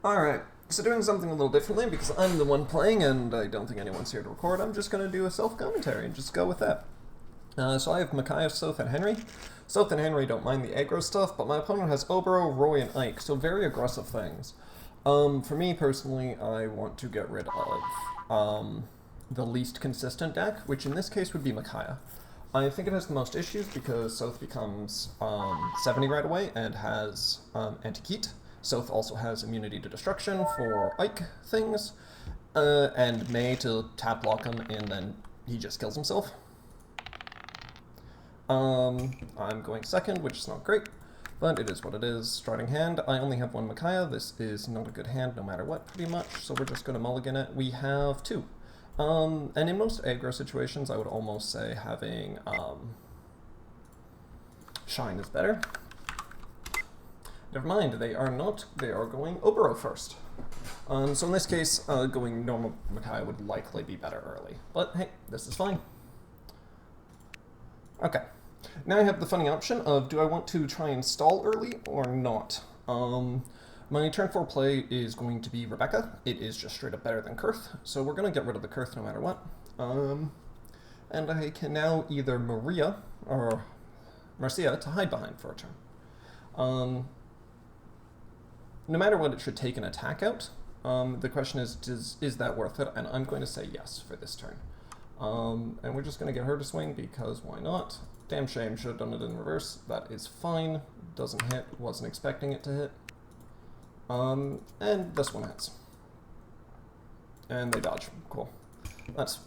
Alright, so doing something a little differently because I'm the one playing and I don't think anyone's here to record. I'm just going to do a self-commentary and just go with that. So I have Micaiah, Soph, and Henry. Soph and Henry don't mind the aggro stuff, but my opponent has Obero, Roy, and Ike, so very aggressive things. For me personally, I want to get rid of the least consistent deck, which in this case would be Micaiah. I think it has the most issues because Soph becomes 70 right away and has anti-Keat. Soph also has immunity to destruction for Ike things, and May to tap block him and then he just kills himself. I'm going second, which is not great, but it is what it is. Starting hand, I only have one Micaiah. This is not a good hand no matter what, pretty much, so we're just going to mulligan it. We have two. And in most aggro situations, I would almost say having Shine is better. Never mind, they are not. They are going Obero first. So in this case, going normal Micaiah would likely be better early. But hey, this is fine. Okay. Now I have the funny option of, do I want to try and stall early or not? My turn 4 play is going to be Rebecca. It is just straight up better than Kurth, so we're going to get rid of the Kurth no matter what. And I can now either Maria or Marcia to hide behind for a turn. No matter what, it should take an attack out. The question is that worth it? And I'm going to say yes for this turn. And we're just going to get her to swing because why not? Damn shame, should have done it in reverse. That is fine. Doesn't hit, wasn't expecting it to hit. And this one hits. And they dodge. Cool. That's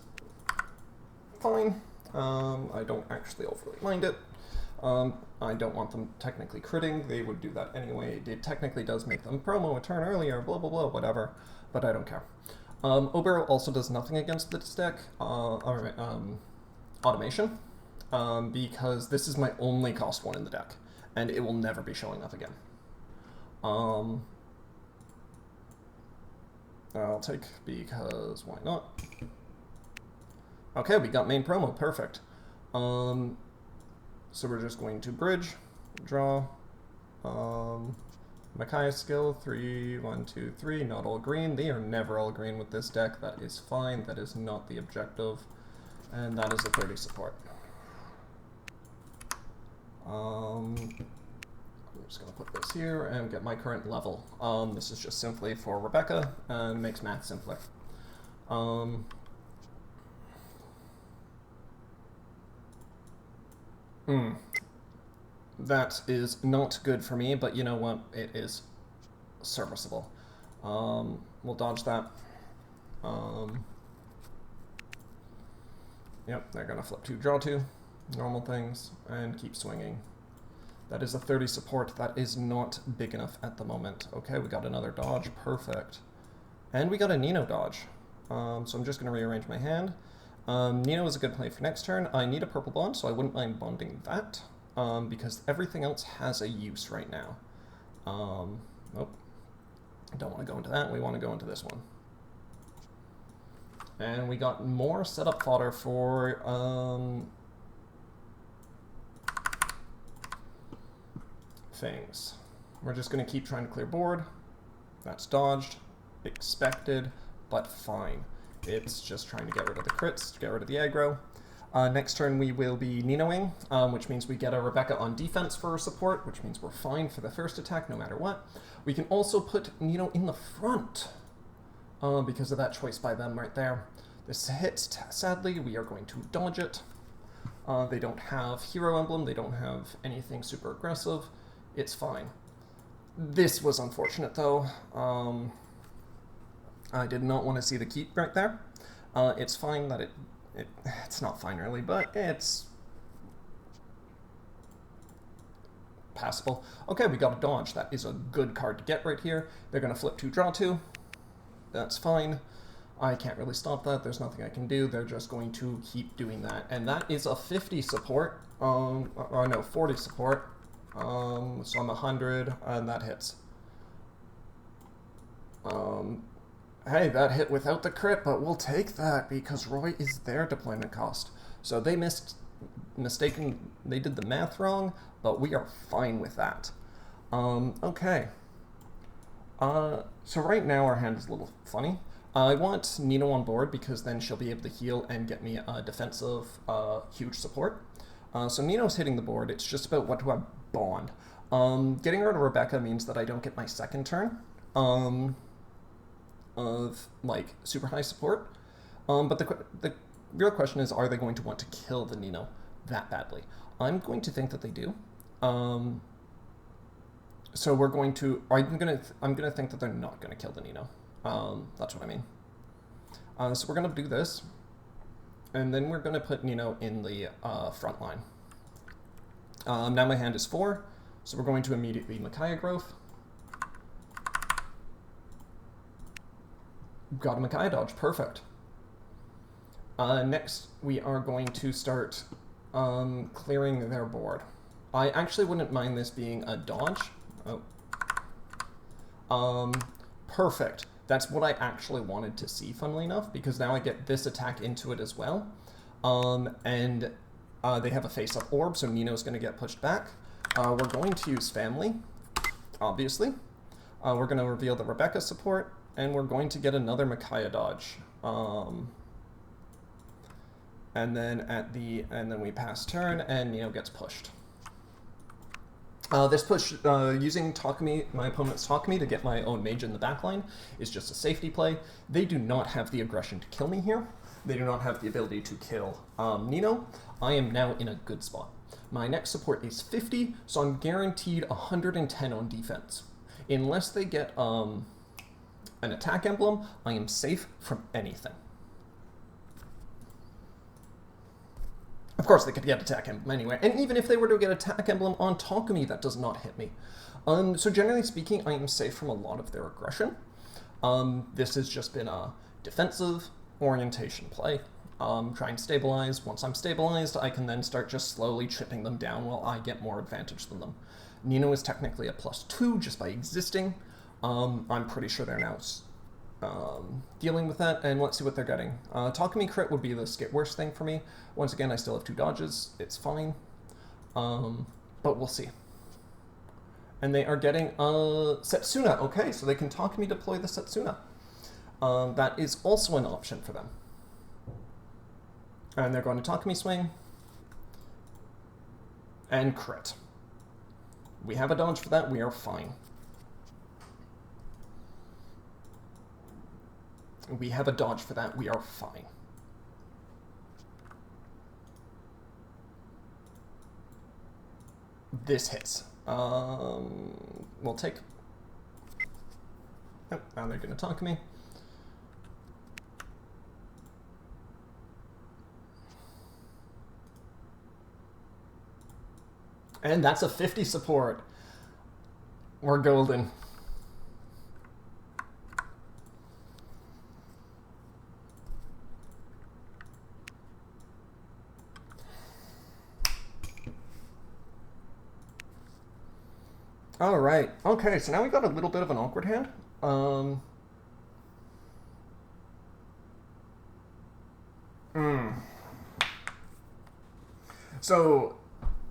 fine. I don't actually overly mind it. I don't want them technically critting. They would do that anyway. It technically does make them promo a turn earlier, blah blah blah, whatever. But I don't care. Obero also does nothing against this deck, automation, because this is my only cost 1 in the deck, and it will never be showing up again. I'll take, because why not? Okay, we got main promo, perfect. So we're just going to bridge, draw, Micaiah skill, 3, 1, 2, 3, not all green. They are never all green with this deck. That is fine. That is not the objective. And that is a 30 support. I'm just going to put this here and get my current level. This is just simply for Rebecca and makes math simpler. That is not good for me, but you know what? It is serviceable. We'll dodge that. Yep, they're going to flip 2, draw 2. Normal things, and keep swinging. That is a 30 support. That is not big enough at the moment. Okay, we got another dodge. Perfect. And we got a Nino dodge. So I'm just going to rearrange my hand. Nino is a good play for next turn. I need a purple bond, so I wouldn't mind bonding that, because everything else has a use right now. Nope. Don't want to go into that. We want to go into this one. And we got more setup fodder for things. We're just going to keep trying to clear board. That's dodged. Expected, but fine. It's just trying to get rid of the crits, to get rid of the aggro. Next turn we will be Ninoing, which means we get a Rebecca on defense for her support, which means we're fine for the first attack no matter what. We can also put Nino in the front because of that choice by them right there. This hits, sadly, we are going to dodge it. They don't have Hero Emblem, they don't have anything super aggressive. It's fine. This was unfortunate though. I did not want to see the keep right there. It's fine that it's not fine really, but it's passable. Okay, we got a dodge. That is a good card to get right here. They're going to flip 2, draw 2. That's fine. I can't really stop that. There's nothing I can do. They're just going to keep doing that. And that is a 50 support. No, 40 support. So I'm 100, and that hits. Hey, that hit without the crit, but we'll take that because Roy is their deployment cost. So they they did the math wrong, but we are fine with that. Okay. So right now our hand is a little funny. I want Nino on board because then she'll be able to heal and get me a defensive, huge support. So Nino's hitting the board. It's just about what do I bond. Getting rid of Rebecca means that I don't get my second turn of like super high support. But the real question is, are they going to want to kill the Nino that badly? I'm going to think that they do. So we're going to. I'm gonna think that they're not gonna kill the Nino. That's what I mean. So we're gonna do this, and then we're gonna put Nino in the front line. Now my hand is 4, so we're going to immediately Micaiah growth. Got a Micaiah dodge, perfect. Next, we are going to start clearing their board. I actually wouldn't mind this being a dodge. Oh. Perfect. That's what I actually wanted to see, funnily enough, because now I get this attack into it as well. And they have a face-up orb, so Nino's going to get pushed back. We're going to use family, obviously. We're going to reveal the Rebecca support, and we're going to get another Micaiah dodge. And then we pass turn, and Nino gets pushed. This push, using Takumi, my opponent's Takumi, to get my own mage in the backline is just a safety play. They do not have the aggression to kill me here. They do not have the ability to kill Nino. I am now in a good spot. My next support is 50, so I'm guaranteed 110 on defense. Unless they get an attack emblem, I am safe from anything. Of course, they could get attack emblem anyway, and even if they were to get attack emblem on Takumi, that does not hit me. So generally speaking, I am safe from a lot of their aggression. This has just been a defensive orientation play. Try and stabilize. Once I'm stabilized, I can then start just slowly chipping them down while I get more advantage than them. Nino is technically a +2 just by existing. I'm pretty sure they're now dealing with that, and let's see what they're getting. Takumi crit would be the worst thing for me. Once again, I still have 2 dodges. It's fine. But we'll see. And they are getting Setsuna. Okay, so they can Takumi deploy the Setsuna. That is also an option for them. And they're going to Takumi swing. And crit. We have a dodge for that. We are fine. We have a dodge for that. We are fine. This hits. We'll take... Oh, now they're going to talk to me. And that's a 50 support. We're golden. All right. Okay, so now we got a little bit of an awkward hand. So,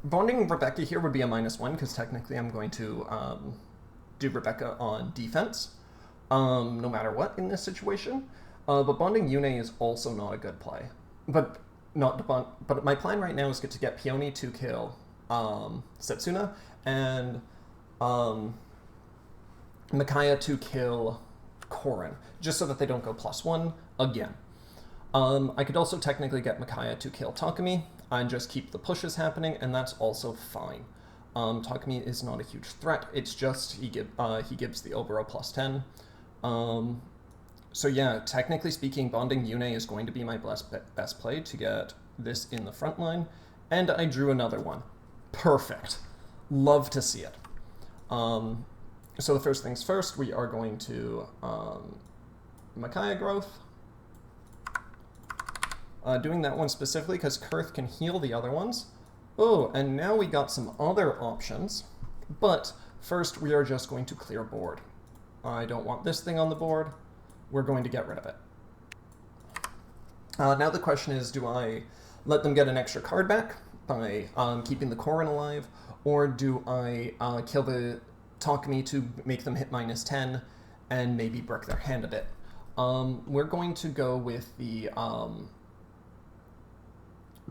bonding Rebecca here would be a -1, because technically I'm going to do Rebecca on defense, no matter what in this situation. But bonding Yune is also not a good play. But my plan right now is to get Peony to kill Setsuna, and Micaiah to kill Korin, just so that they don't go +1 again. I could also technically get Micaiah to kill Takumi and just keep the pushes happening, and that's also fine. Takumi is not a huge threat. It's just he gives the overall +10. So yeah, technically speaking, bonding Yune is going to be my best play to get this in the front line, and I drew another one. Perfect. Love to see it. So the first things first, we are going to Micaiah growth. Doing that one specifically because Kurth can heal the other ones. Oh, and now we got some other options, but first we are just going to clear board. I don't want this thing on the board. We're going to get rid of it. Now the question is, do I let them get an extra card back by keeping the Korin alive, or do I kill the Takumi to make them hit -10 and maybe break their hand a bit. We're going to go with the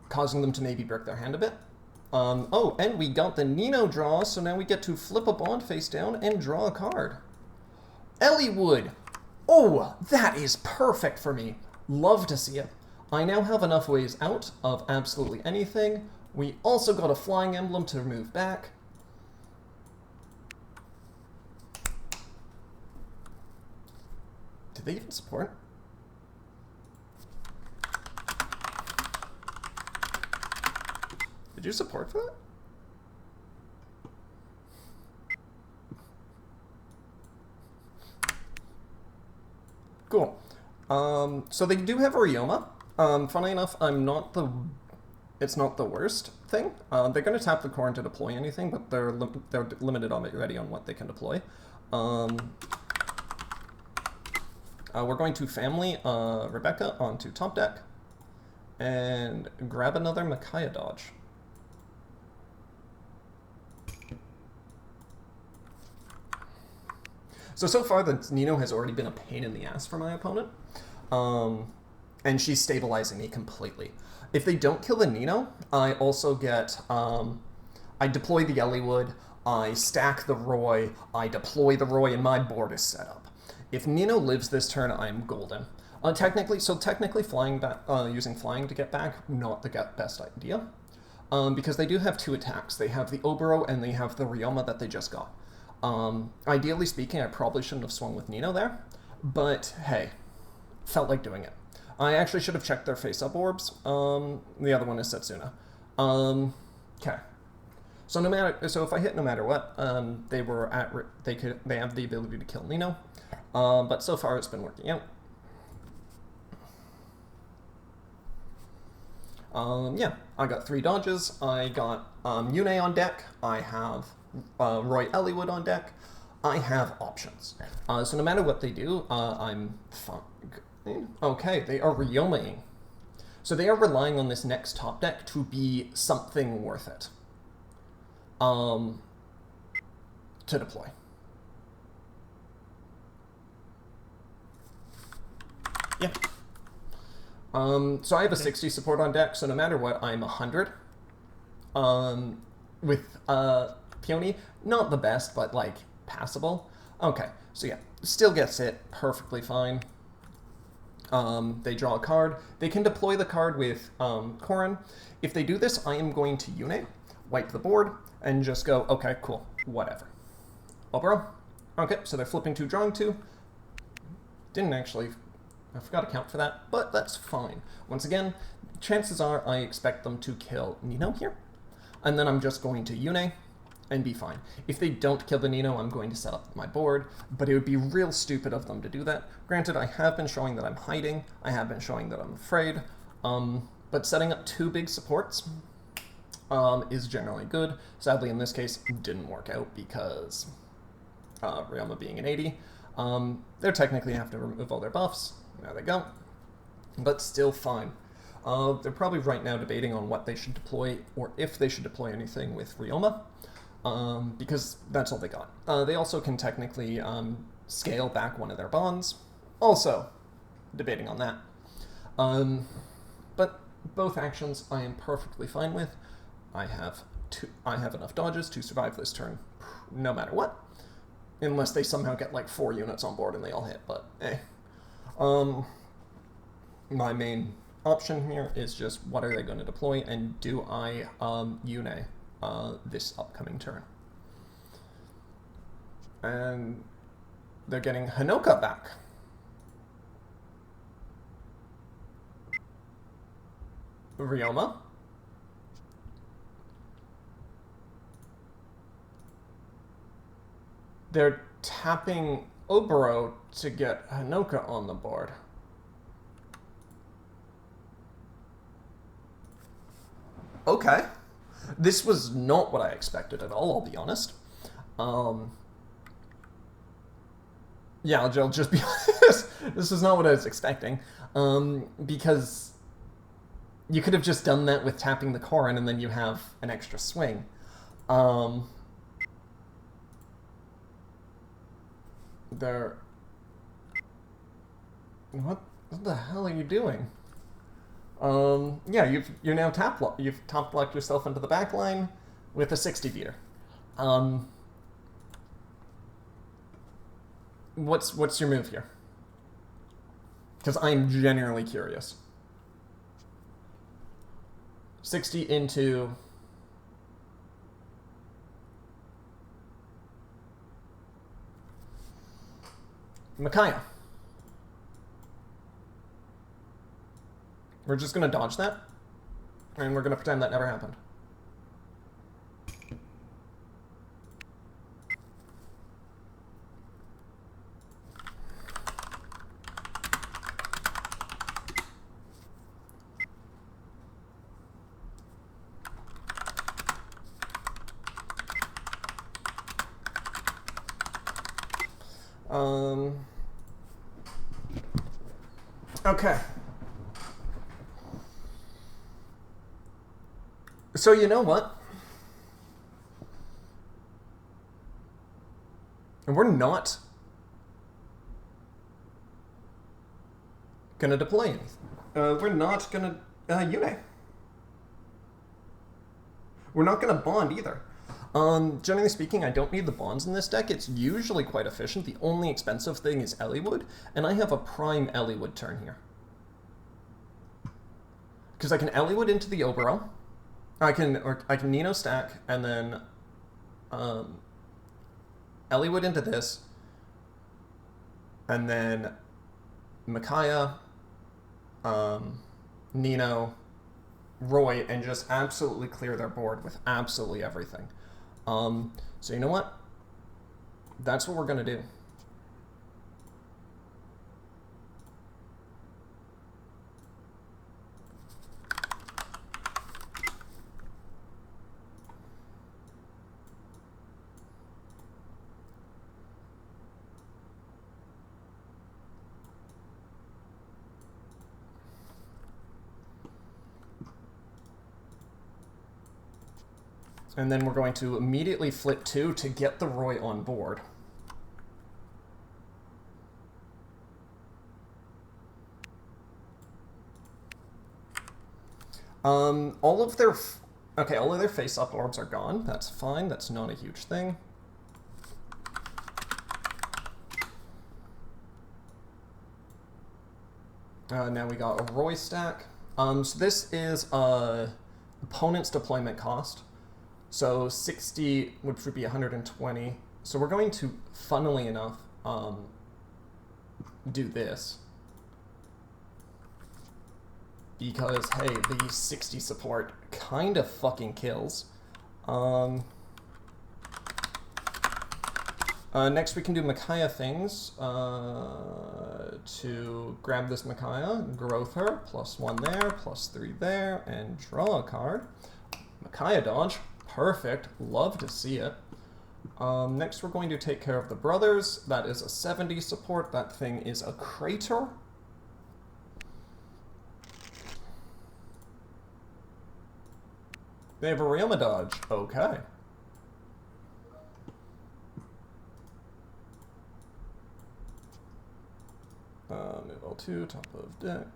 causing them to maybe break their hand a bit. Oh, and we got the Nino draw, so now we get to flip a bond face down and draw a card. Eliwood! Oh, that is perfect for me. Love to see it. I now have enough ways out of absolutely anything. We also got a flying emblem to move back. Did they even support? Did you support for that? Cool. So they do have a Ryoma. Funny enough, it's not the worst thing. They're going to tap the Corrin to deploy anything, but they're limited already on what they can deploy. We're going to family Rebecca onto top deck and grab another Micaiah dodge. So far, the Nino has already been a pain in the ass for my opponent. And she's stabilizing me completely. If they don't kill the Nino, I also get... I deploy the Eliwood, I stack the Roy, I deploy the Roy, and my board is set up. If Nino lives this turn, I'm golden. Technically flying back, using flying to get back, not the best idea. Because they do have two attacks. They have the Oboro and they have the Ryoma that they just got. Ideally speaking, I probably shouldn't have swung with Nino there, but hey, felt like doing it. I actually should have checked their face-up orbs. The other one is Setsuna. Okay. So if I hit no matter what, they have the ability to kill Nino. But so far it's been working out. Yeah, I got 3 dodges. I got Yune on deck. I have Roy Eliwood on deck. I have options. So no matter what they do, I'm fine. Okay, they are Ryomaing. So they are relying on this next top deck to be something worth it. To deploy. Yeah. So I have a 60 support on deck, so no matter what, I'm 100. With Peony, not the best, but like passable. Okay, so yeah, still gets it perfectly fine. They draw a card. They can deploy the card with Corrin. If they do this, I am going to Yune, wipe the board, and just go, okay, cool, whatever. Oboro. Okay, so they're flipping 2, drawing 2. Didn't actually... I forgot to count for that, but that's fine. Once again, chances are I expect them to kill Nino here, and then I'm just going to Yune and be fine. If they don't kill the Nino, I'm going to set up my board, but it would be real stupid of them to do that. Granted, I have been showing that I'm hiding, I have been showing that I'm afraid, but setting up 2 big supports is generally good. Sadly, in this case, didn't work out because Ryoma being an 80. They technically have to remove all their buffs. There they go. But still fine. They're probably right now debating on what they should deploy, or if they should deploy anything with Ryoma, because that's all they got. They also can technically scale back one of their bonds. Also, debating on that. But both actions I am perfectly fine with. I have enough dodges to survive this turn, no matter what. Unless they somehow get like 4 units on board and they all hit, but eh. My main option here is just what are they going to deploy, and do I Yune this upcoming turn. And they're getting Hanoka back. Ryoma. They're tapping Oboro to get Hanoka on the board. Okay. This was not what I expected at all, I'll be honest. Yeah, I'll just be honest. This is not what I was expecting. Because you could have just done that with tapping the Corrin and then you have an extra swing. What the hell are you doing? Yeah, you're now you've top blocked yourself into the back line with a 60 beater. What's your move here? Because I'm genuinely curious. 60 into... Micaiah. We're just going to dodge that, and we're going to pretend that never happened. Okay. So you know what? We're not gonna deploy anything. We're not gonna Yune. We're not gonna bond either. Generally speaking, I don't need the bonds in this deck. It's usually quite efficient. The only expensive thing is Eliwood, and I have a prime Eliwood turn here. Because I can Eliwood into the Obero. I can Nino stack, and then Eliwood into this, and then Micaiah, Nino, Roy, and just absolutely clear their board with absolutely everything. So you know what? That's what we're gonna do. And then we're going to immediately flip 2 to get the Roy on board. All of their face-up orbs are gone. That's fine. That's not a huge thing. Now we got a Roy stack. So this is opponent's deployment cost. So 60, which would be 120. So we're going to, funnily enough, do this. Because, hey, the 60 support kind of fucking kills. Next we can do Micaiah things. To grab this Micaiah, growth her, +1 there, +3 there, and draw a card. Micaiah dodge. Perfect. Love to see it. Next, we're going to take care of the brothers. That is a 70 support. That thing is a crater. They have a Ryoma dodge. Okay. Move L2, top of deck.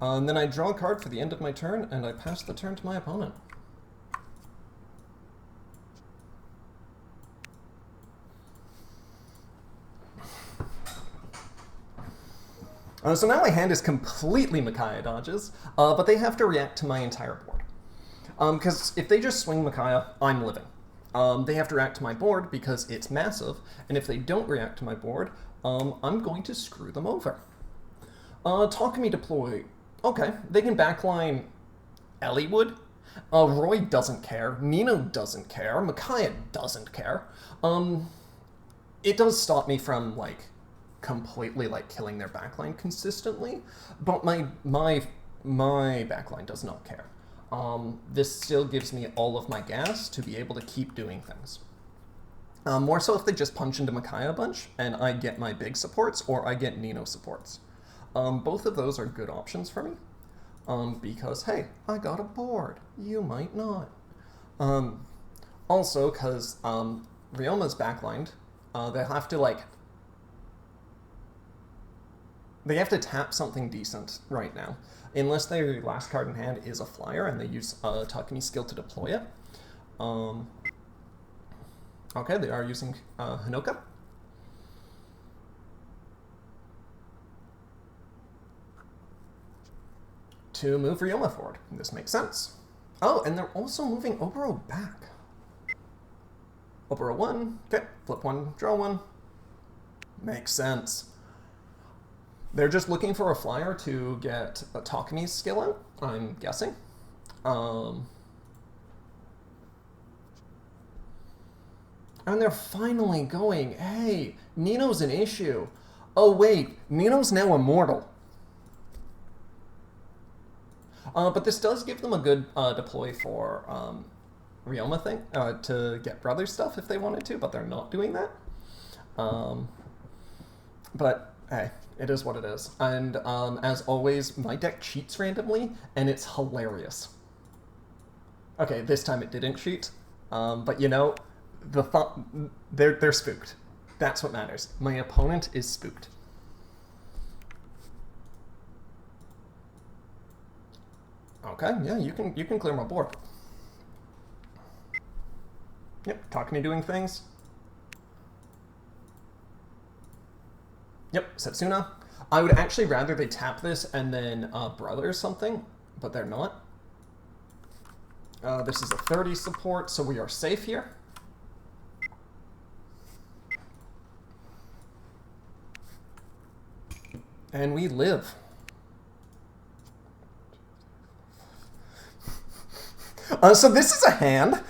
And then I draw a card for the end of my turn, and I pass the turn to my opponent. So now my hand is completely Micaiah dodges, but they have to react to my entire board. Because if they just swing Micaiah, I'm living. They have to react to my board because it's massive, and if they don't react to my board, I'm going to screw them over. Takumi deploy. Okay, they can backline Eliwood. Roy doesn't care. Nino doesn't care. Micaiah doesn't care. It does stop me from, like, completely, like, killing their backline consistently, but my backline does not care. This still gives me all of my gas to be able to keep doing things. More so if they just punch into Micaiah a bunch, and I get my big supports, or I get Nino supports. Both of those are good options for me, because, hey, I got a board. You might not. Also, because Ryoma's backlined, they have to, like, They have to tap something decent right now. Unless their last card in hand is a flyer and they use Takumi skill to deploy it. Okay, they are using Hinoka. To move Ryoma forward. This makes sense. Oh, and they're also moving Oboro back. Oboro 1, okay, flip 1, draw 1. Makes sense. They're just looking for a flyer to get a Takumi's skill out, I'm guessing. And they're finally going, hey, Nino's an issue. Oh wait, Nino's now immortal. But this does give them a good deploy for Ryoma thing, to get brother stuff if they wanted to, but they're not doing that. But hey, it is what it is. And as always, my deck cheats randomly, and it's hilarious. Okay, this time it didn't cheat, but you know, they're spooked. That's what matters. My opponent is spooked. Okay, yeah, you can clear my board. Yep, Takumi doing things. Yep, Setsuna. I would actually rather they tap this and then brother something, but they're not. This is a 30 support, so we are safe here. And we live. So this is a hand.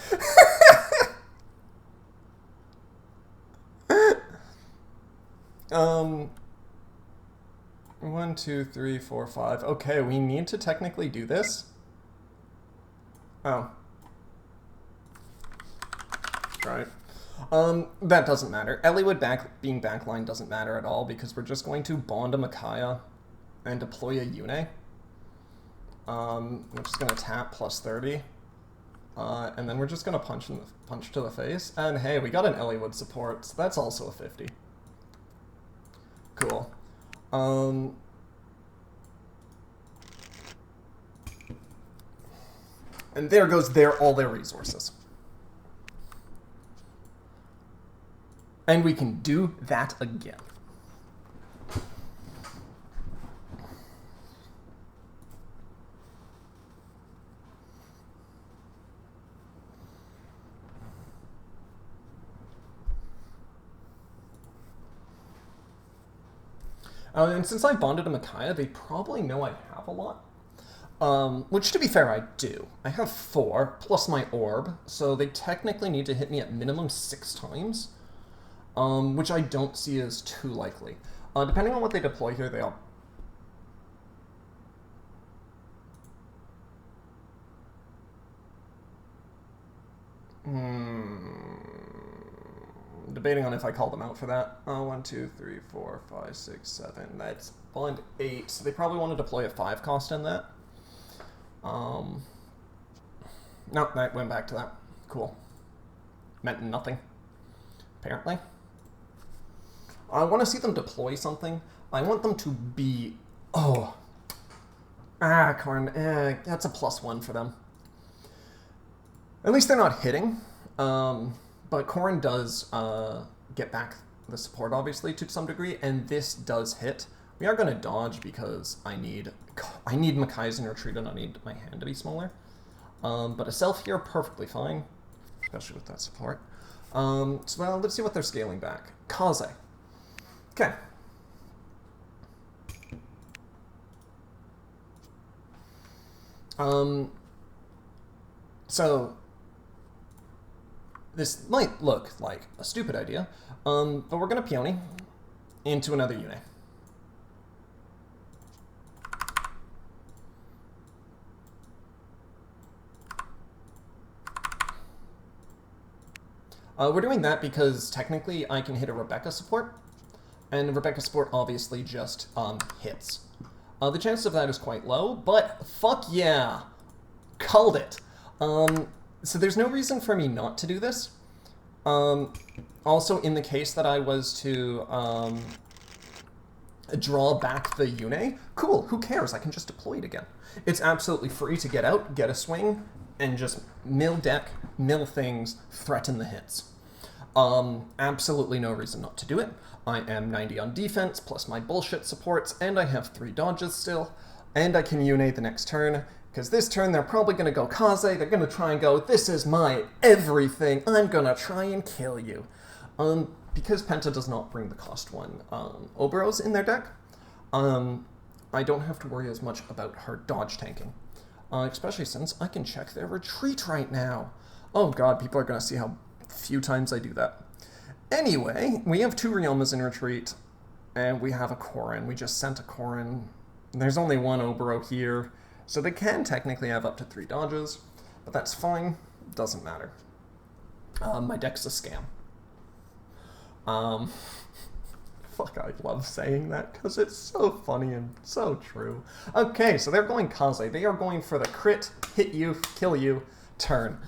One, two, three, four, five. Okay, we need to technically do this. Oh. Right. That doesn't matter. Eliwood being backline doesn't matter at all because we're just going to bond a Micaiah and deploy a Yune. We're just going to tap plus 30. And then we're just going to punch to the face. And hey, we got an Eliwood support, so that's also a 50. Cool. And there goes all their resources. And we can do that again. And since I bonded a Micaiah, they probably know I have a lot. Which, to be fair, I do. I have 4, plus my orb, so they technically need to hit me at minimum 6 times, which I don't see as too likely. Depending on what they deploy here, they all... Debating on if I call them out for that. 1, 2, 3, 4, 5, 6, 7. That's bond 8. So they probably want to deploy a 5 cost in that. No, that went back to that. Cool. Meant nothing. Apparently. I want to see them deploy something. I want them to be... Oh. Karn. That's a +1 for them. At least they're not hitting. But Corrin does get back the support, obviously, to some degree, and this does hit. We are going to dodge because I need Micaiah's in retreat and I need my hand to be smaller. But a self here, perfectly fine, especially with that support. So now let's see what they're scaling back. Kaze. Okay. So this might look like a stupid idea, but we're going to Peony into another Yune. We're doing that because technically I can hit a Rebecca support, and Rebecca support obviously just hits. The chance of that is quite low, but fuck yeah! Called it! So there's no reason for me not to do this. Also, in the case that I was to draw back the Yune. Cool, who cares? I can just deploy it again. It's absolutely free to get out, get a swing, and just mill deck, mill things, threaten the hits. Absolutely no reason not to do it. I am 90 on defense, plus my bullshit supports, and I have 3 dodges still, and I can Yune the next turn, because this turn they're probably going to go Kaze, they're going to try and go, this is my everything, I'm going to try and kill you. Because Penta does not bring the cost 1 Oberos in their deck, I don't have to worry as much about her dodge tanking. Especially since I can check their retreat right now. Oh god, people are going to see how few times I do that. Anyway, we have 2 Ryomas in retreat, and we have a Korin. We just sent a Korin. There's only 1 Obero here, so they can technically have up to 3 dodges, but that's fine. Doesn't matter. My deck's a scam. Fuck, I love saying that because it's so funny and so true. Okay, so they're going Kaze. They are going for the crit, hit you, kill you, turn.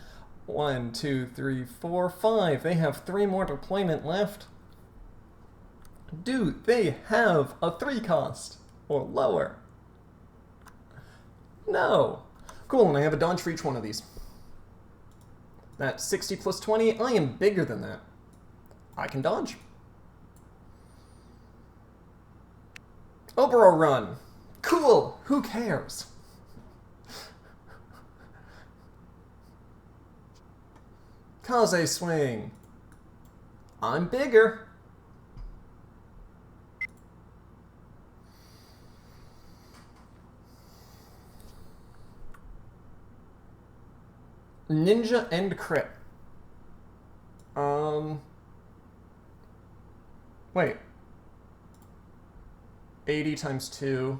1, 2, 3, 4, 5. They have 3 more deployment left. Do they have a 3 cost or lower? No. Cool, and I have a dodge for each one of these. That's 60 plus 20. I am bigger than that. I can dodge. Obero run. Cool. Who cares? Kaze swing. I'm bigger. Ninja and crit. Wait. 80 times 2.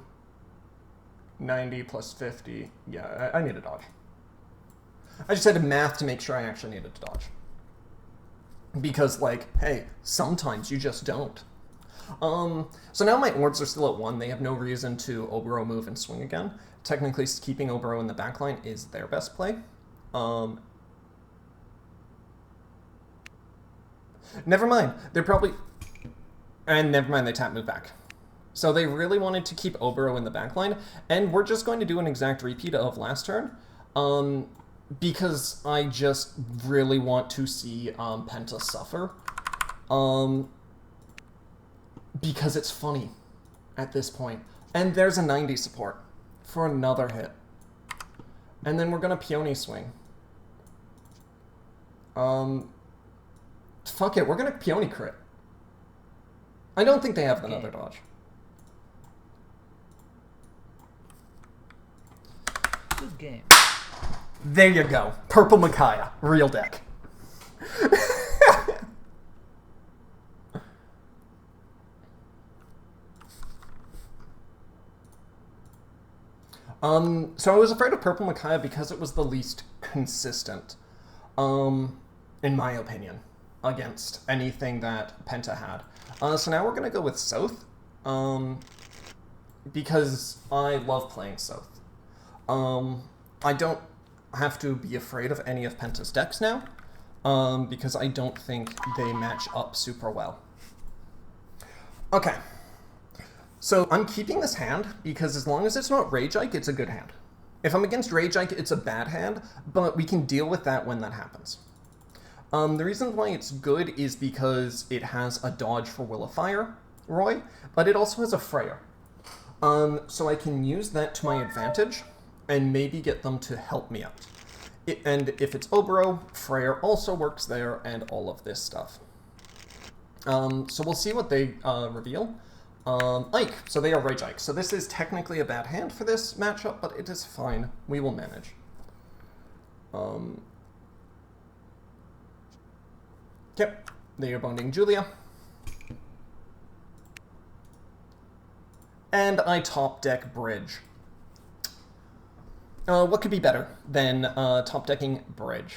90 plus 50. Yeah, I need a dodge. I just had to math to make sure I actually needed to dodge. Because, like, hey, sometimes you just don't. So now my orbs are still at 1. They have no reason to Obero move and swing again. Technically, keeping Obero in the backline is their best play. Never mind. They're probably... And never mind, they tap move back. So they really wanted to keep Obero in the backline, and we're just going to do an exact repeat of last turn. Because I just really want to see Penta suffer. Because it's funny at this point. And there's a 90 support for another hit. And then we're going to Peony swing. Fuck it, we're going to Peony crit. I don't think they have another dodge. Good game. There you go. Purple Micaiah. Real deck. So I was afraid of Purple Micaiah because it was the least consistent, in my opinion, against anything that Penta had. So now we're going to go with South, because I love playing South. I don't have to be afraid of any of Penta's decks now, because I don't think they match up super well. Okay. So I'm keeping this hand because as long as it's not Rage Ike, it's a good hand. If I'm against Rage Ike, it's a bad hand, but we can deal with that when that happens. The reason why it's good is because it has a dodge for Will of Fire, Roy, but it also has a Freyr. So I can use that to my advantage and maybe get them to help me out. And if it's Obero, Freyr also works there and all of this stuff. So we'll see what they reveal. Ike, so they are Rage Ike. So this is technically a bad hand for this matchup, but it is fine. We will manage. Yep, they are bonding Julia. And I top deck Bridge. What could be better than top decking Bridge?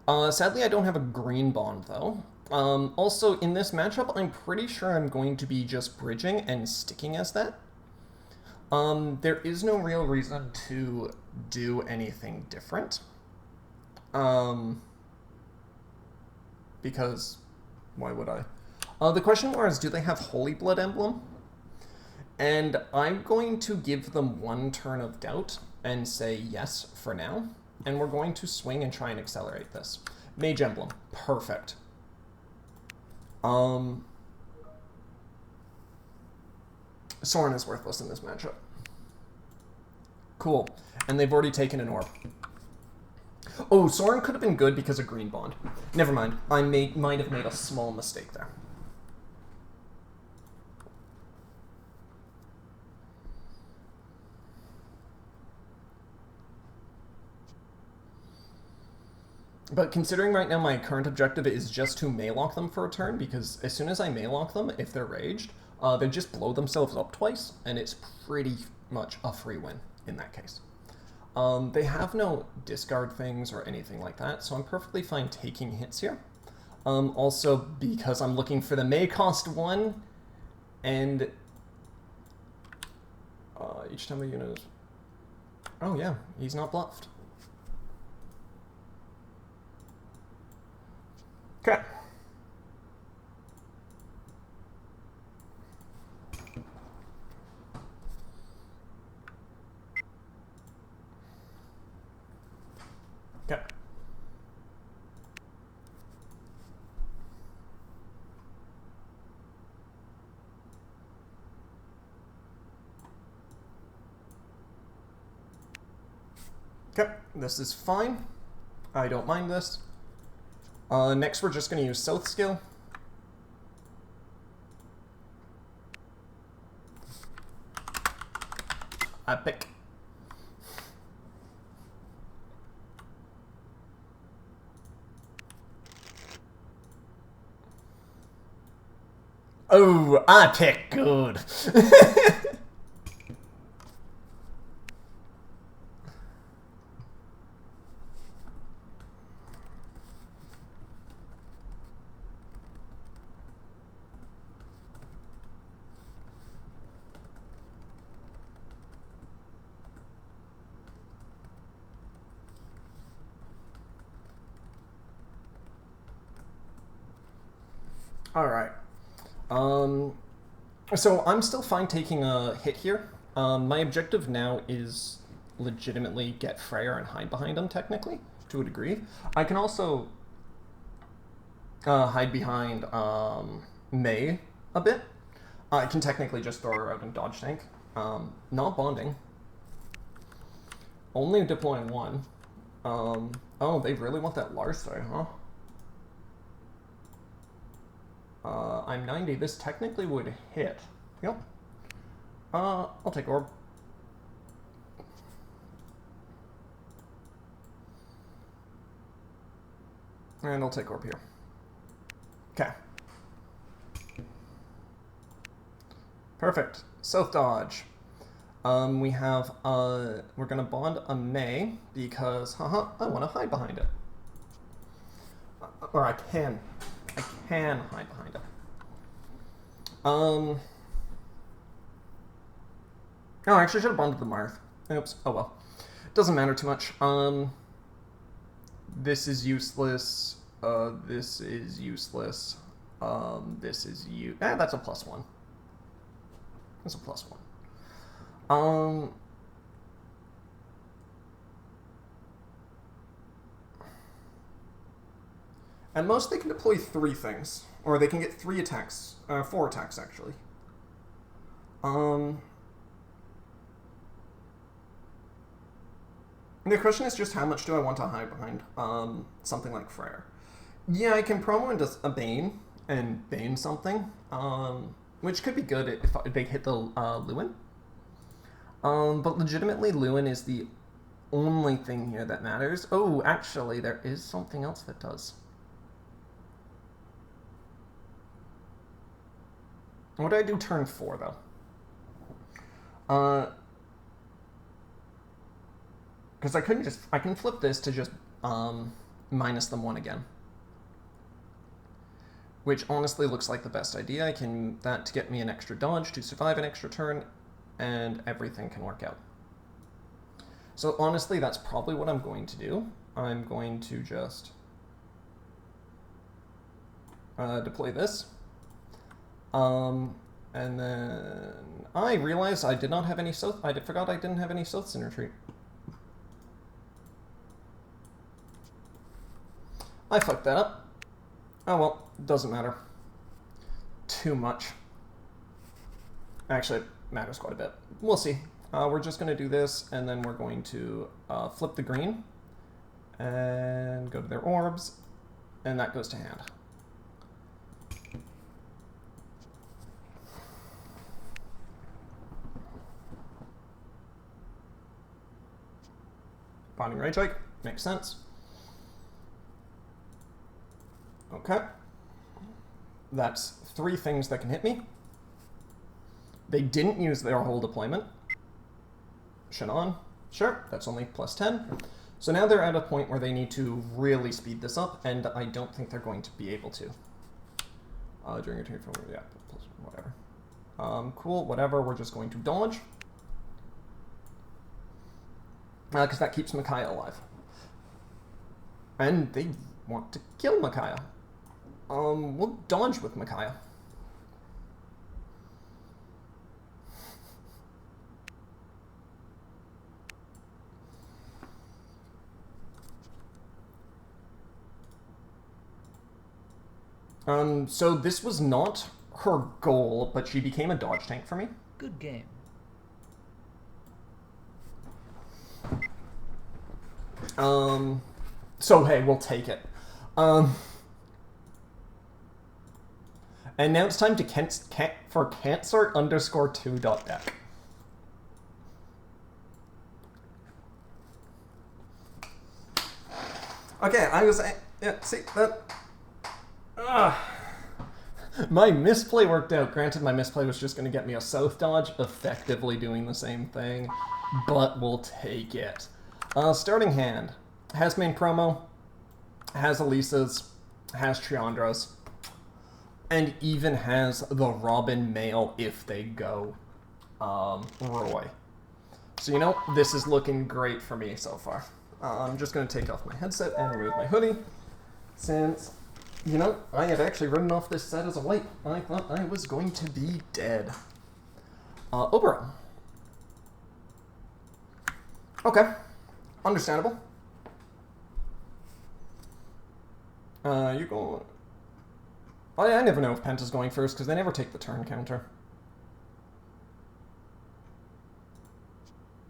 Sadly, I don't have a green bond, though. Also, in this matchup, I'm pretty sure I'm going to be just bridging and sticking as that. There is no real reason to do anything different. Because, why would I? The question was, do they have Holy Blood Emblem? And I'm going to give them one turn of doubt and say yes for now. And we're going to swing and try and accelerate this. Mage Emblem. Perfect. Soren is worthless in this matchup. Cool. And they've already taken an orb. Oh, Soren could have been good because of Green Bond. Never mind. I might have made a small mistake there. But considering right now my current objective is just to Maylock them for a turn, because as soon as I Maylock them, if they're raged, they just blow themselves up twice, and it's pretty much a free win in that case. They have no discard things or anything like that, so I'm perfectly fine taking hits here. Also, because I'm looking for the May cost 1, and each time the unit is... Oh yeah, he's not bluffed. Okay. Okay. Okay, this is fine. I don't mind this. Next, we're just going to use South Skill. Epic. Oh, epic, good. All right. So I'm still fine taking a hit here. My objective now is legitimately get Freyr and hide behind him, technically, to a degree. I can also hide behind May a bit. I can technically just throw her out and dodge tank. Not bonding. Only deploying one. Oh, they really want that Larstray, huh? I'm 90. This technically would hit. Yep. I'll take orb. And I'll take orb here. Okay. Perfect. South dodge. We have, we're gonna bond a May because, haha, I want to hide behind it. Or I can hide behind it. Oh, I actually should have bonded the Marth. Oops. Oh well. Doesn't matter too much. This is useless. This is useless. This is that's a +1. That's a +1. At most, they can deploy 3 things. Or they can get 3 attacks. 4 attacks, actually. The question is just how much do I want to hide behind something like Freyr. Yeah, I can promo into a Bane and Bane something, which could be good if they hit the Lewin. But legitimately, Lewin is the only thing here that matters. Oh, actually, there is something else that does. What do I do turn 4, though? Because I can flip this to just minus them 1 again. Which honestly looks like the best idea. That to get me an extra dodge to survive an extra turn, and everything can work out. So honestly, that's probably what I'm going to do. I'm going to just deploy this. And then I realized I did not have any south. I forgot I didn't have any souths in retreat. I fucked that up. Oh well, doesn't matter too much. Actually, it matters quite a bit. We'll see. We're just going to do this, and then we're going to flip the green and go to their orbs, and that goes to hand. Bonding Rage Hike, makes sense. Okay. That's 3 things that can hit me. They didn't use their whole deployment. Shannon, sure, that's only plus 10. So now they're at a point where they need to really speed this up, and I don't think they're going to be able to. During a turn from, yeah, whatever. Cool, whatever, we're just going to dodge. Because that keeps Micaiah alive. And they want to kill Micaiah. We'll dodge with Micaiah. So this was not her goal, but she became a dodge tank for me. Good game. So hey, we'll take it. And now it's time to for cancer_2.deck. Okay, I was... Yeah, see, that... My misplay worked out. Granted, my misplay was just going to get me a south dodge, effectively doing the same thing, but we'll take it. Starting hand. Has main promo, has Elisa's, has Triandra's, and even has the Robin male if they go Roy. So, you know, this is looking great for me so far. I'm just going to take off my headset and remove my hoodie, since, you know, I had actually written off this set as a wipe. I thought I was going to be dead. Oberon. Okay. Understandable. You go... I never know if Penta's going first, because they never take the turn counter.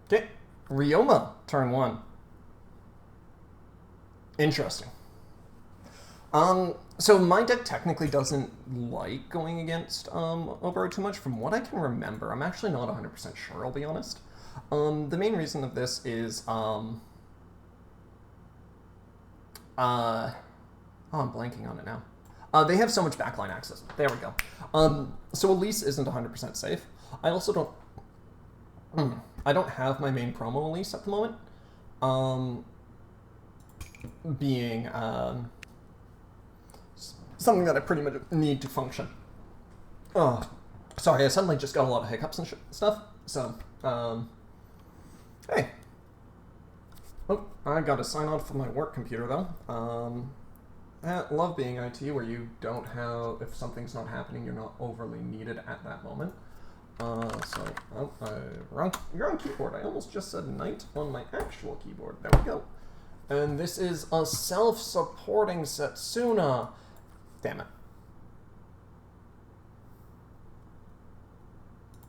Okay. Ryoma, turn 1. Interesting. So my deck technically doesn't like going against Obero too much, from what I can remember. I'm actually not 100% sure, I'll be honest. The main reason of this is, oh, I'm blanking on it now. They have so much backline access. There we go. So Elise isn't 100% safe. I also don't... I don't have my main promo Elise at the moment. Being something that I pretty much need to function. Oh, sorry, I suddenly just got a lot of hiccups and stuff. So, hey. Oh, I got to sign on for my work computer, though. I love being IT, where you don't have, if something's not happening, you're not overly needed at that moment. Wrong keyboard. I almost just said knight on my actual keyboard. There we go. And this is a self-supporting Setsuna. Damn it.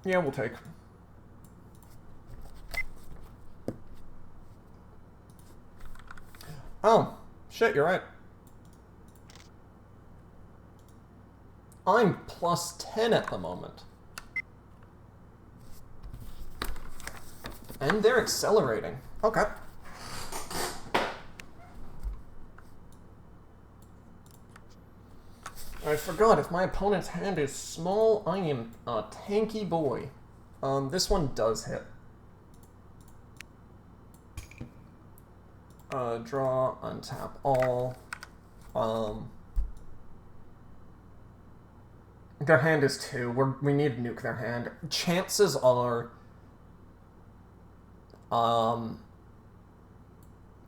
Yeah, we'll take. Oh, shit, you're right. I'm plus 10 at the moment. And they're accelerating. Okay. I forgot, if my opponent's hand is small, I am a tanky boy. This one does hit. Draw, untap all. Their hand is 2. We need to nuke their hand. Chances are...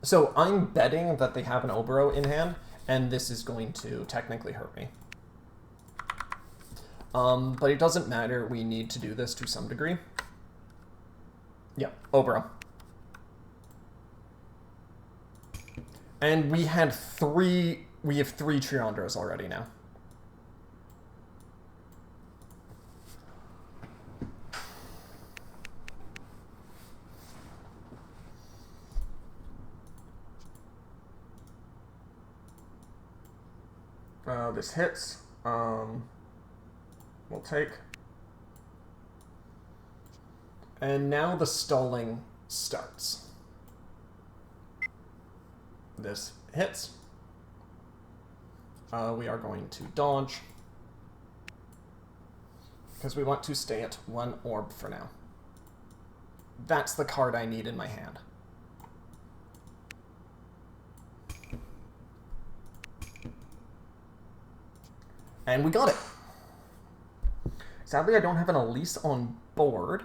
So I'm betting that they have an Obero in hand, and this is going to technically hurt me. But it doesn't matter. We need to do this to some degree. Yeah, Obra. And we have three Triandras already now. This hits. We'll take. And now the stalling starts. This hits. We are going to dodge. Because we want to stay at 1 orb for now. That's the card I need in my hand. And we got it. Sadly, I don't have an Elise on board.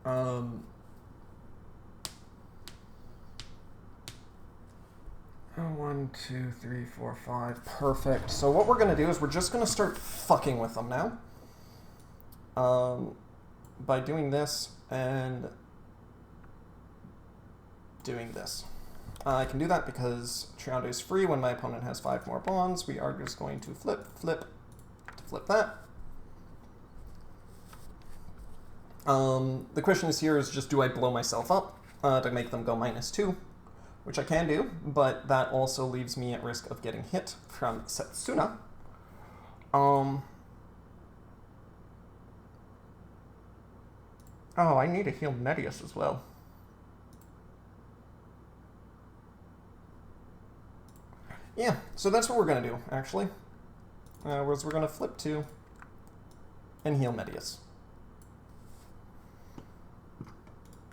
1, 2, 3, 4, 5. Perfect. So what we're going to do is we're just going to start fucking with them now. By doing this and doing this. I can do that because Triandra is free when my opponent has 5 more bonds. We are just going to flip that. The question is here is just, do I blow myself up to make them go -2, which I can do, but that also leaves me at risk of getting hit from Setsuna. Oh, I need to heal Medius as well. Yeah, so that's what we're going to do, actually. We're going to flip 2 and heal Medius.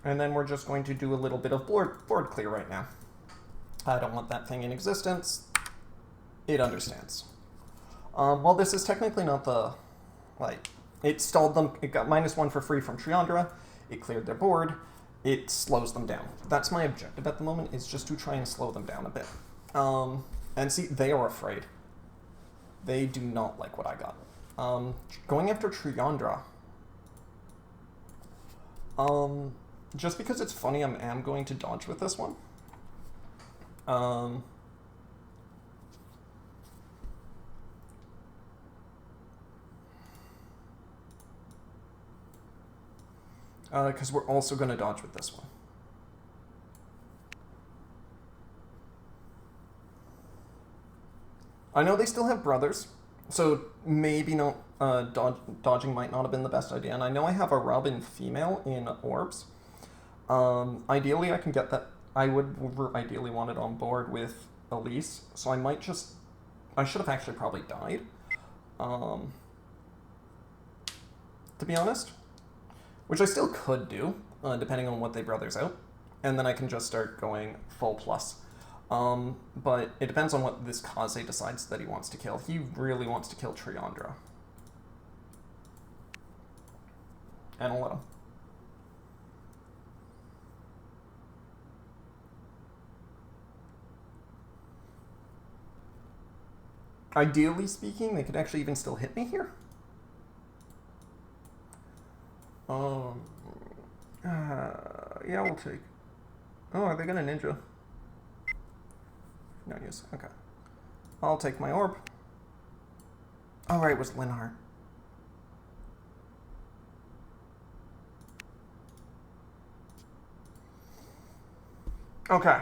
And then we're just going to do a little bit of board clear right now. I don't want that thing in existence. It understands. Well, this is technically not the... it stalled them. It got -1 for free from Triandra. It cleared their board. It slows them down. That's my objective at the moment, is just to try and slow them down a bit. And see, they are afraid. They do not like what I got. Going after Triandra. Just because it's funny, I am going to dodge with this one. Because we're also going to dodge with this one. I know they still have brothers, so maybe not dodging might not have been the best idea. And I know I have a Robin female in orbs. Ideally, I can get that. I would ideally want it on board with Elise, so I might just... I should have actually probably died, to be honest. Which I still could do, depending on what they brothers out. And then I can just start going full plus. But it depends on what this Kaze decides that he wants to kill. He really wants to kill Triandra. And I'll let him. Ideally speaking, they could actually even still hit me here. Yeah, we'll take... Oh, are they gonna ninja? No use. Okay. I'll take my orb. Oh, right, it was Linhart. Okay.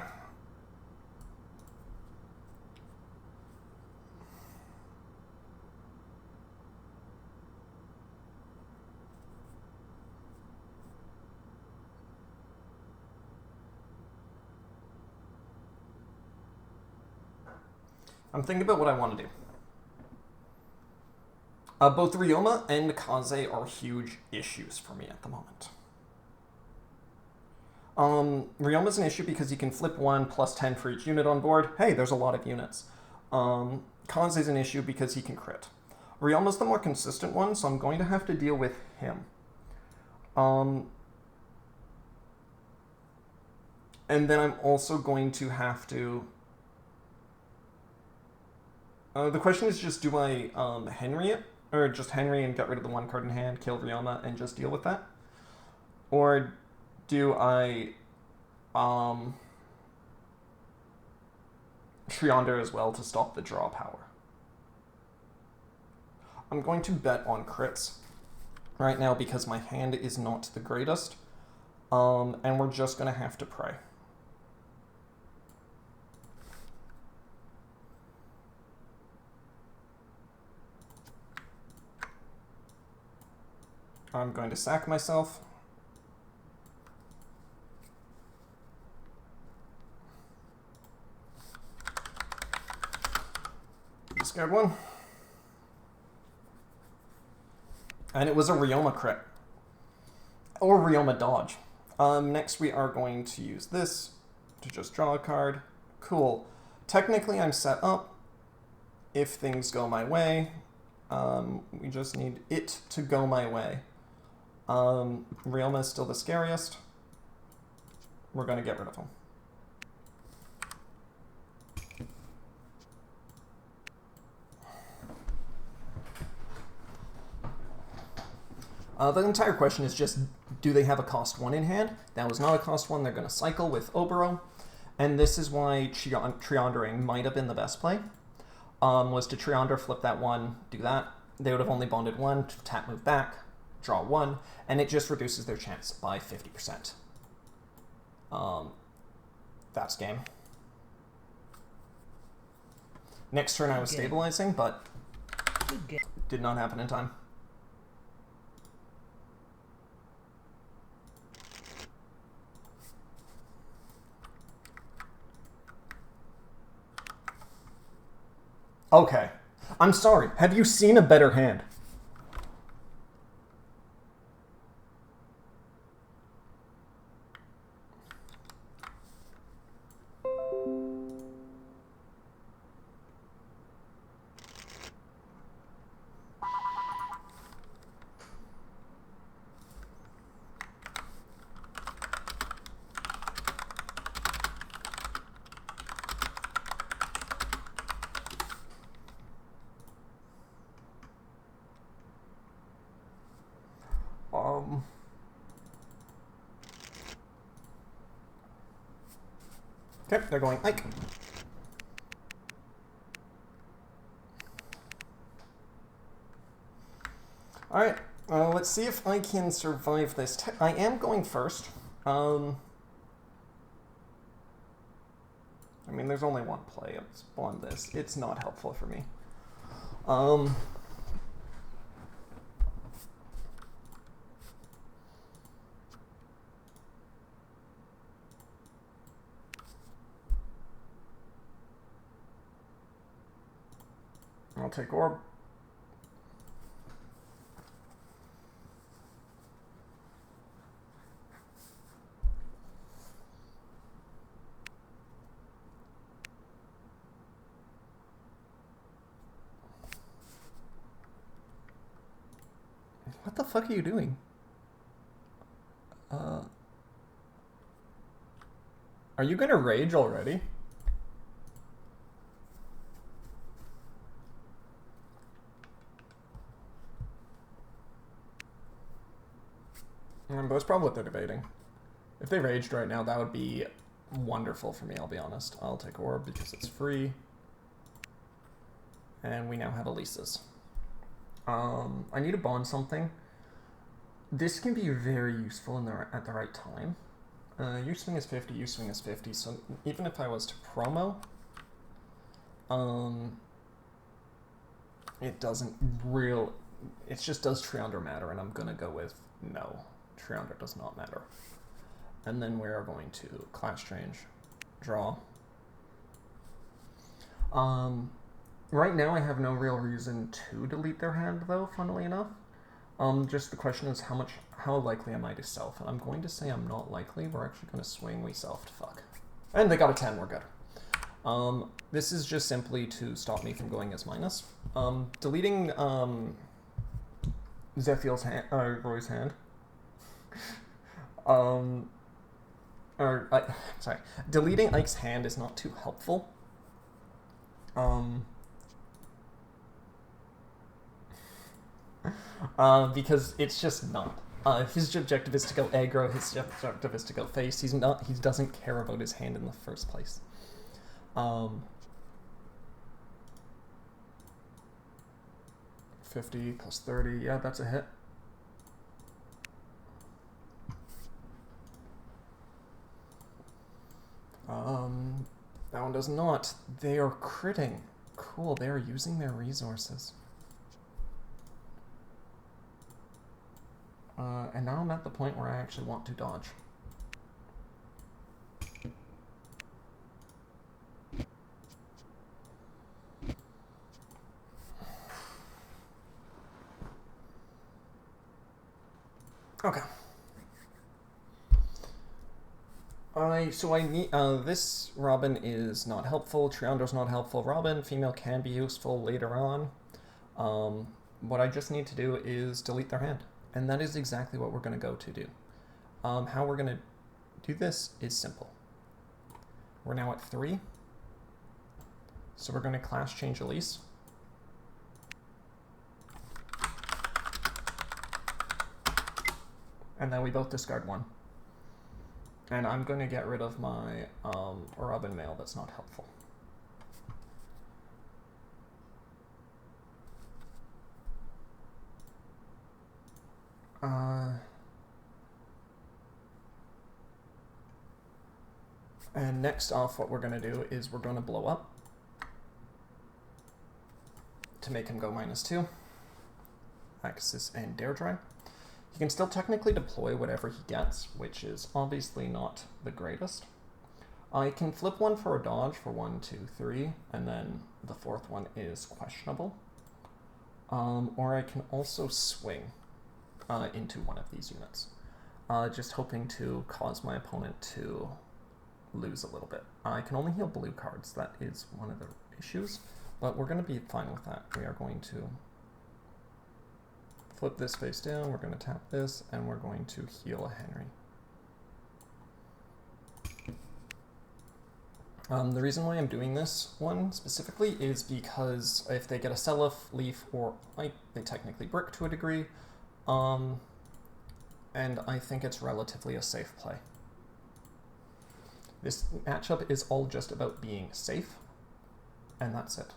I'm thinking about what I want to do. Both Ryoma and Kaze are huge issues for me at the moment. Ryoma's an issue because he can flip 1 plus 10 for each unit on board. Hey, there's a lot of units. Kaze's an issue because he can crit. Ryoma's the more consistent one, so I'm going to have to deal with him. And then I'm also going to have to... The question is just, do I Henry it? Or just Henry and get rid of the one card in hand, kill Ryoma, and just deal with that? Or do I Triander as well to stop the draw power? I'm going to bet on crits right now because my hand is not the greatest. And we're just going to have to pray. I'm going to sack myself. Discard one. And it was a Ryoma crit. Or Ryoma dodge. Next we are going to use this to just draw a card. Cool. Technically I'm set up if things go my way. We just need it to go my way. Ryoma is still the scariest. We're going to get rid of him. The entire question is just, do they have a cost 1 in hand? That was not a cost 1. They're going to cycle with Obero. And this is why Triandering might have been the best play. Was to Triander, flip that 1, do that. They would have only bonded 1, tap move back, draw 1, and it just reduces their chance by 50%. That's game. Next turn I was stabilizing, but did not happen in time. Okay. I'm sorry. Have you seen a better hand? Okay, they're going Ike. Alright, let's see if I can survive this. I am going first. I mean, there's only one play on this. It's not helpful for me. I'll take Orb. What the fuck are you doing? Are you gonna rage already? But that's probably what they're debating. If they raged right now, that would be wonderful for me, I'll be honest. I'll take Orb because it's free. And we now have Elisa's. I need to bond something. This can be very useful at the right time. You swing is 50, you swing is 50, so even if I was to promo, it doesn't it just does Triander matter, and I'm gonna go with no. Triander does not matter. And then we are going to Class Change, draw. Right now I have no real reason to delete their hand though, funnily enough. Just the question is how likely am I to self? And I'm going to say I'm not likely. We're actually going to swing, we self to fuck. And they got a 10, we're good. This is just simply to stop me from going as minus. Deleting Zephiel's hand, Roy's hand. Sorry. Deleting Ike's hand is not too helpful. Because it's just not. His objective is to go aggro, his objective is to go face. He doesn't care about his hand in the first place. 50 plus 30, yeah, that's a hit. That one does not. They are critting. Cool, they are using their resources. And now I'm at the point where I actually want to dodge. Okay. So I need, this Robin is not helpful, Triando's not helpful. Robin, female, can be useful later on. What I just need to do is delete their hand. And that is exactly what we're going to go to do. How we're going to do this is simple. We're now at 3. So we're going to class change Elise. And then we both discard 1. And I'm going to get rid of my Robin male that's not helpful. And next off, what we're going to do is we're going to blow up to make him go -2. Axis and Dare Dry. He can still technically deploy whatever he gets, which is obviously not the greatest. I can flip 1 for a dodge for 1, 2, 3, and then the 4th one is questionable. Or I can also swing into one of these units, just hoping to cause my opponent to lose a little bit. I can only heal blue cards, that is one of the issues, but we're going to be fine with that. We are going to flip this face down, we're going to tap this, and we're going to heal a Henry. The reason why I'm doing this one specifically is because if they get a Seliph, Leaf, or they technically brick to a degree, and I think it's relatively a safe play. This matchup is all just about being safe, and that's it.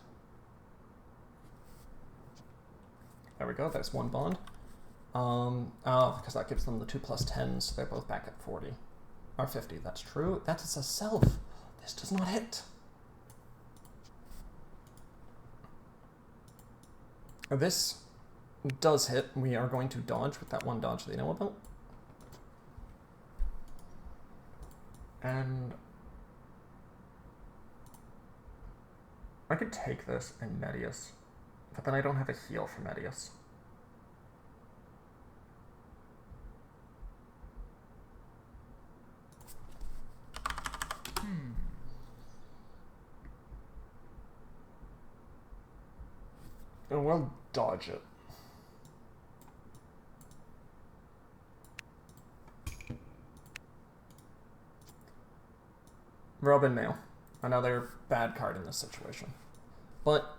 There we go, there's 1 bond. Because that gives them the 2 plus 10, so they're both back at 40. Or 50, that's true. That is a self. This does not hit. This does hit. We are going to dodge with that 1 dodge they know about. And I could take this and Medius, but then I don't have a heal for Medius. And we'll dodge it. Robin Mail. Another bad card in this situation. But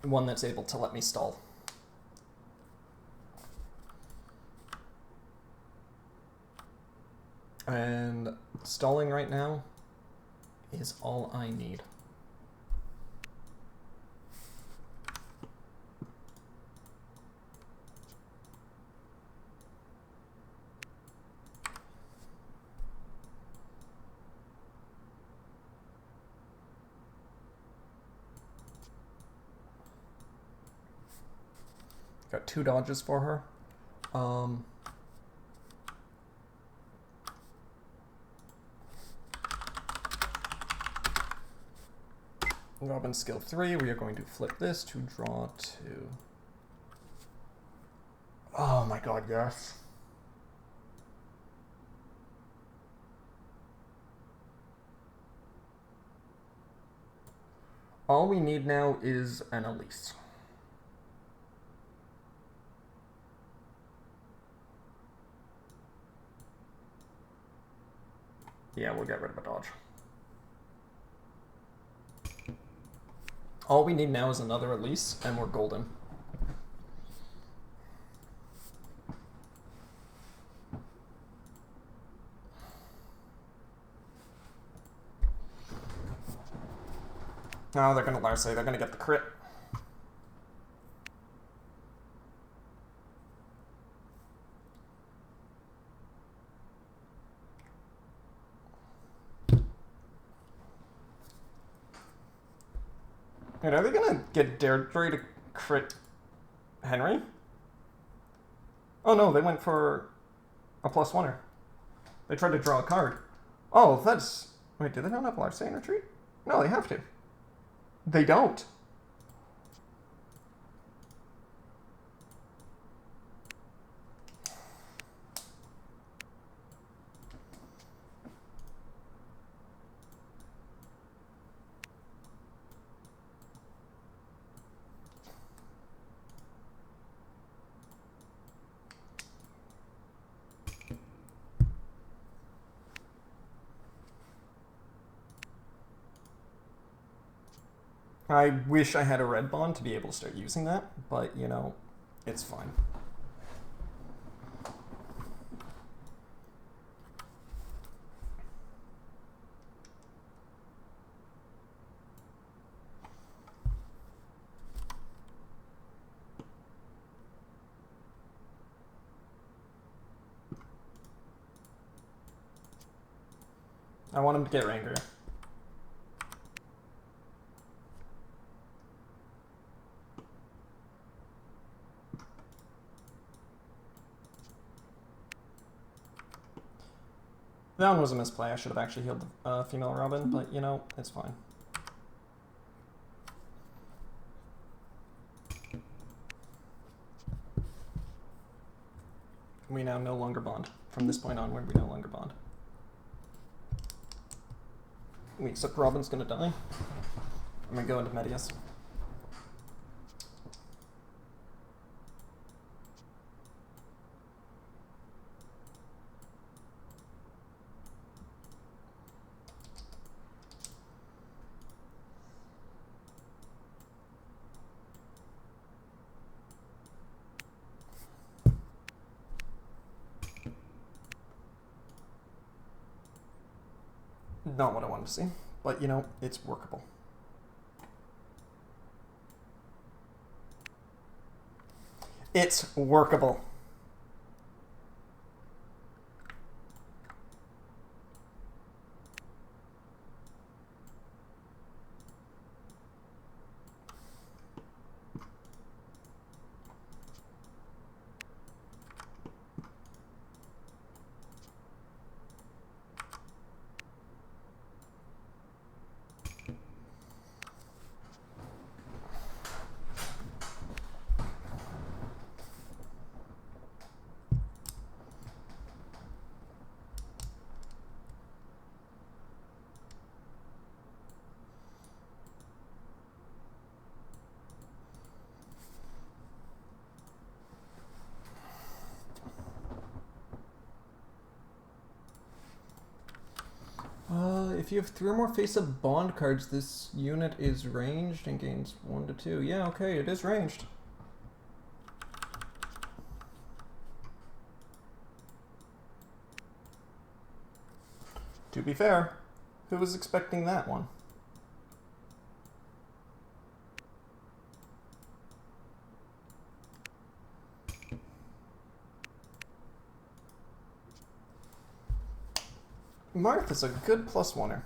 one that's able to let me stall. And stalling right now is all I need. Got 2 dodges for her. Robin skill 3, we are going to flip this to draw 2. Oh my god, yes. All we need now is an Elise. Yeah, we'll get rid of a dodge. All we need now is another Elise, and we're golden. Oh, they're gonna Larsa. They're gonna get the crit. Wait, are they gonna get Deirdre to crit Henry? Oh no, they went for a +1er. They tried to draw a card. Oh, that's... Wait, do they not have Larsa in retreat? No, they have to. They don't. I wish I had a red bond to be able to start using that, but, you know, it's fine. I want him to get Ranger. That one was a misplay. I should have actually healed the female Robin, but, you know, it's fine. We now no longer bond. From this point onward, we no longer bond. Wait, except Robin's gonna die. I'm gonna go into Medius. Not what I wanted to see, but you know, it's workable. It's workable. If you have 3 or more face-up bond cards, this unit is ranged and gains 1 to 2. Yeah, okay, it is ranged. To be fair, who was expecting that one? Martha's a good +1er.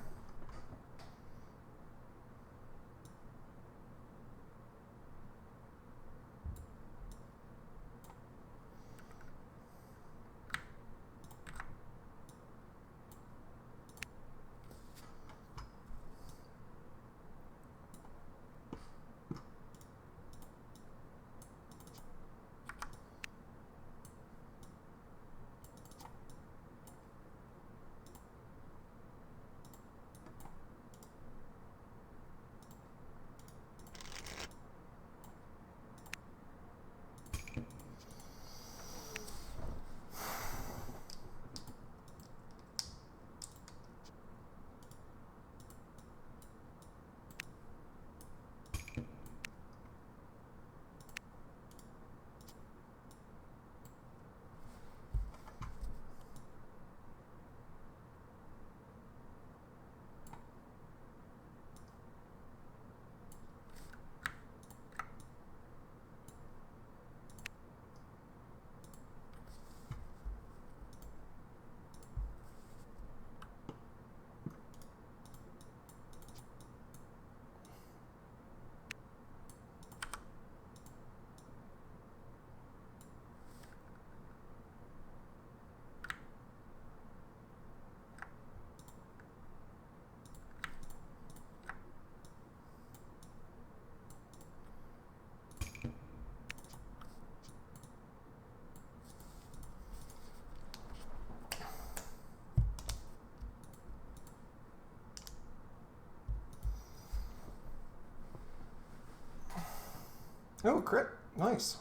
Oh, crit. Nice.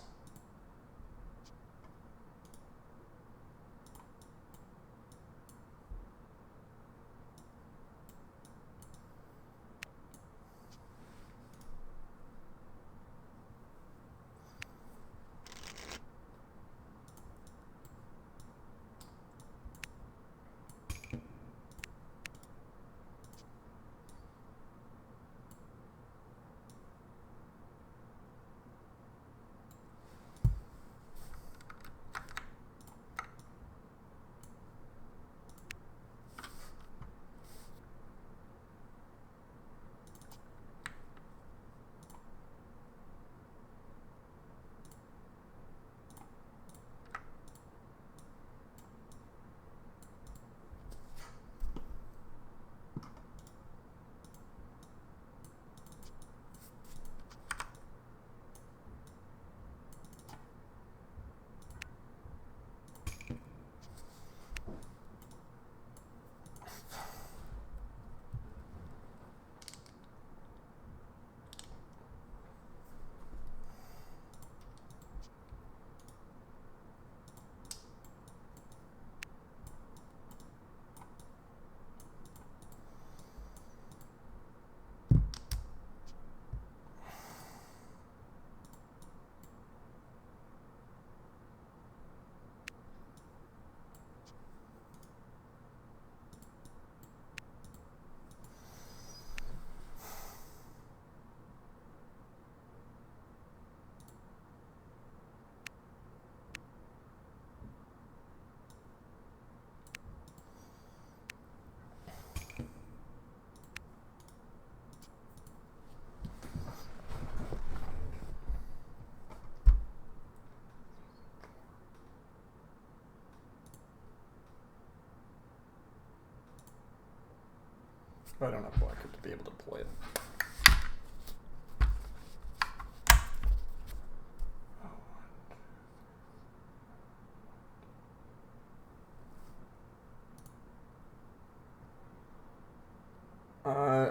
But I don't have blocker to be able to deploy it.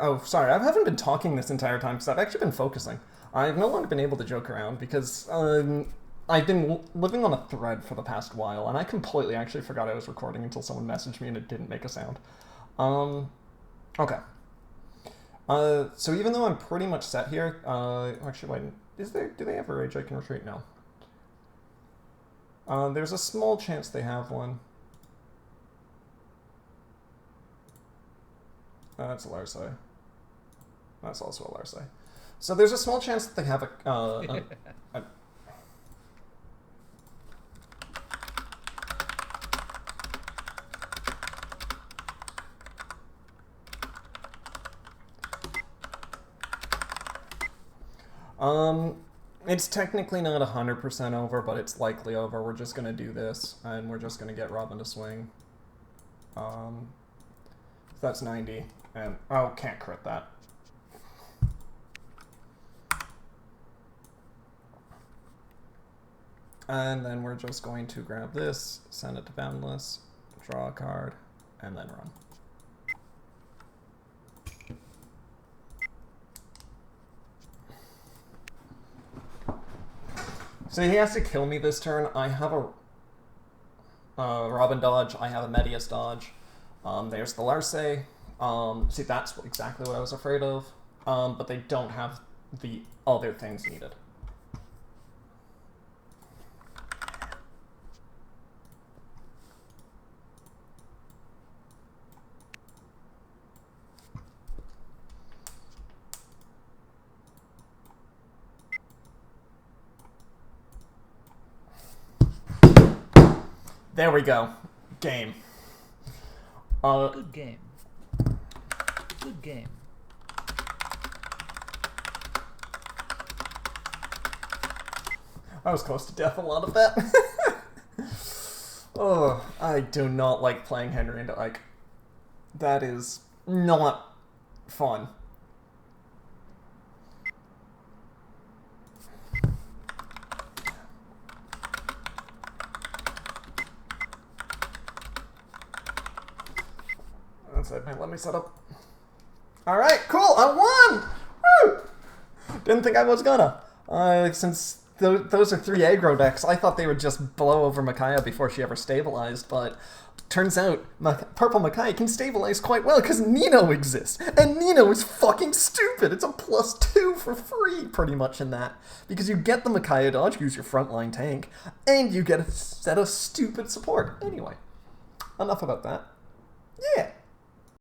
Oh, sorry, I haven't been talking this entire time because I've actually been focusing. I've no longer been able to joke around because I've been living on a thread for the past while, and I completely actually forgot I was recording until someone messaged me and it didn't make a sound. Okay. So even though I'm pretty much set here, actually, wait, do they have a rage I can retreat? No. There's a small chance they have one. That's a Larcei. That's also a Larcei. So there's a small chance that they have a it's technically not 100% over, but it's likely over. We're just gonna do this, and we're just gonna get Robin to swing. That's 90, and oh, can't crit that. And then we're just going to grab this, send it to Boundless, draw a card, and then run. So he has to kill me this turn. I have a Robin dodge. I have a Medius dodge. There's the Larcei. See, that's exactly what I was afraid of. But they don't have the other things needed. There we go. Game. Good game. Good game. I was close to death a lot of that. Oh, I do not like playing Henry into Ike. That is not fun. That's it, man. Let me set up. Alright, cool, I won! Woo! Didn't think I was gonna. Since those are 3 aggro decks, I thought they would just blow over Micaiah before she ever stabilized, but turns out Purple Micaiah can stabilize quite well because Nino exists, and Nino is fucking stupid. It's a +2 for free, pretty much, in that, because you get the Micaiah dodge, who's your frontline tank, and you get a set of stupid support. Anyway, enough about that. Yeah.